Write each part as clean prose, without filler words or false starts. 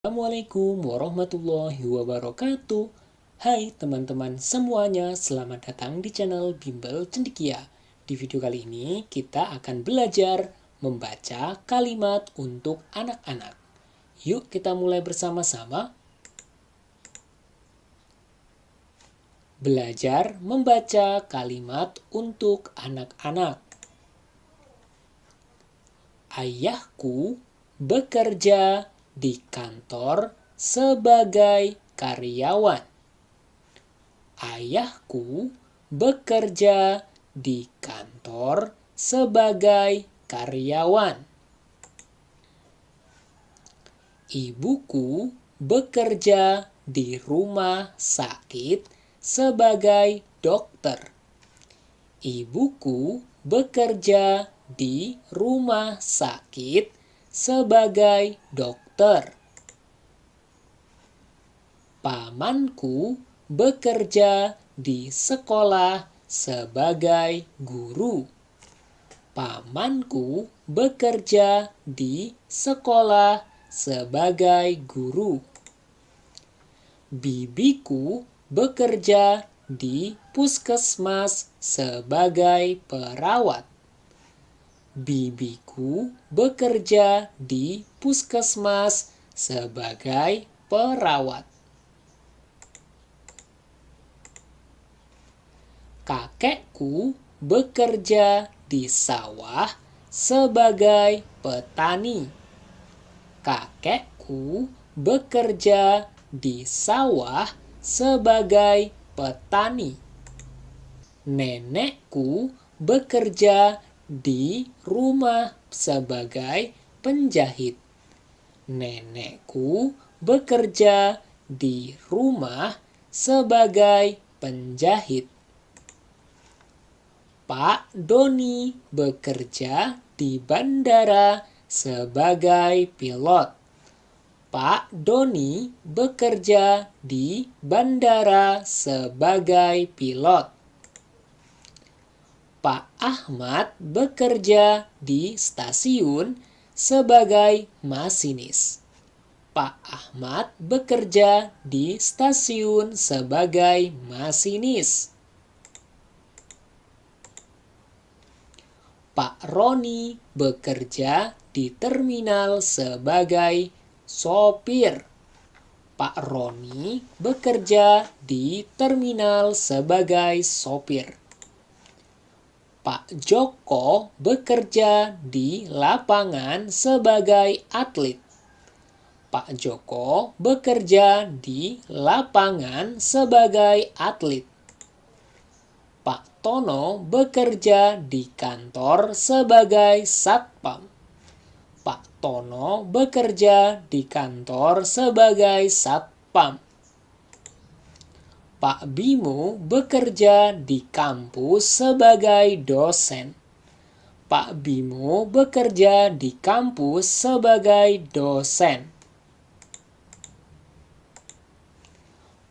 Assalamualaikum warahmatullahi wabarakatuh. Hai teman-teman semuanya, selamat datang di channel Bimbel Cendekia. Di video kali ini kita akan belajar membaca kalimat untuk anak-anak. Yuk kita mulai bersama-sama. Belajar membaca kalimat untuk anak-anak. Ayahku bekerja di kantor sebagai karyawan. Ayahku bekerja di kantor sebagai karyawan. Ibuku bekerja di rumah sakit sebagai dokter. Ibuku bekerja di rumah sakit sebagai dokter. Pamanku bekerja di sekolah sebagai guru. Pamanku bekerja di sekolah sebagai guru. Bibiku bekerja di puskesmas sebagai perawat. Bibiku bekerja di puskesmas sebagai perawat. Kakekku bekerja di sawah sebagai petani. Kakekku bekerja di sawah sebagai petani. Nenekku bekerja di rumah sebagai penjahit. Nenekku bekerja di rumah sebagai penjahit. Pak Doni bekerja di bandara sebagai pilot. Pak Doni bekerja di bandara sebagai pilot. Pak Ahmad bekerja di stasiun sebagai masinis. Pak Ahmad bekerja di stasiun sebagai masinis. Pak Roni bekerja di terminal sebagai sopir. Pak Roni bekerja di terminal sebagai sopir. Pak Joko bekerja di lapangan sebagai atlet. Pak Joko bekerja di lapangan sebagai atlet. Pak Tono bekerja di kantor sebagai satpam. Pak Tono bekerja di kantor sebagai satpam. Pak Bimo bekerja di kampus sebagai dosen. Pak Bimo bekerja di kampus sebagai dosen.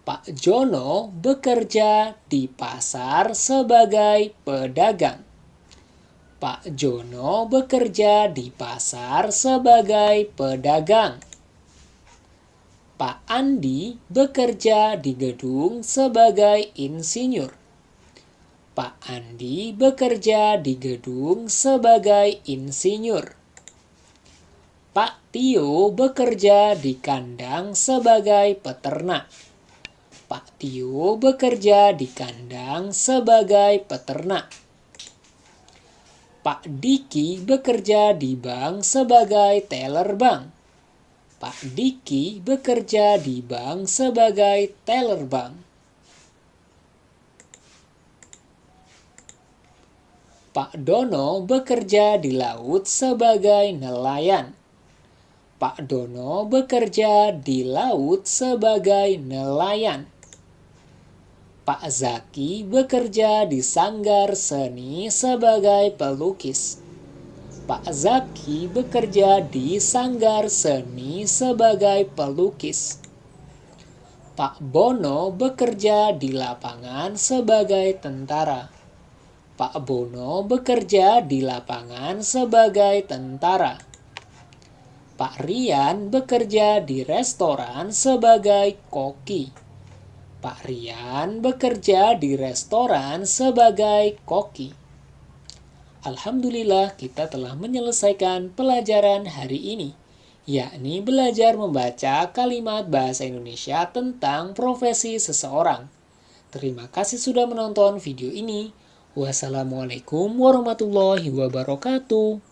Pak Jono bekerja di pasar sebagai pedagang. Pak Jono bekerja di pasar sebagai pedagang. Pak Andi bekerja di gedung sebagai insinyur. Pak Andi bekerja di gedung sebagai insinyur. Pak Tio bekerja di kandang sebagai peternak. Pak Tio bekerja di kandang sebagai peternak. Pak Diki bekerja di bank sebagai teller bank. Pak Diki bekerja di bank sebagai teller bank. Pak Dono bekerja di laut sebagai nelayan. Pak Dono bekerja di laut sebagai nelayan. Pak Zaki bekerja di sanggar seni sebagai pelukis. Pak Zaki bekerja di sanggar seni sebagai pelukis. Pak Bono bekerja di lapangan sebagai tentara. Pak Bono bekerja di lapangan sebagai tentara. Pak Rian bekerja di restoran sebagai koki. Pak Rian bekerja di restoran sebagai koki. Alhamdulillah, kita telah menyelesaikan pelajaran hari ini, yakni belajar membaca kalimat bahasa Indonesia tentang profesi seseorang. Terima kasih sudah menonton video ini. Wassalamualaikum warahmatullahi wabarakatuh.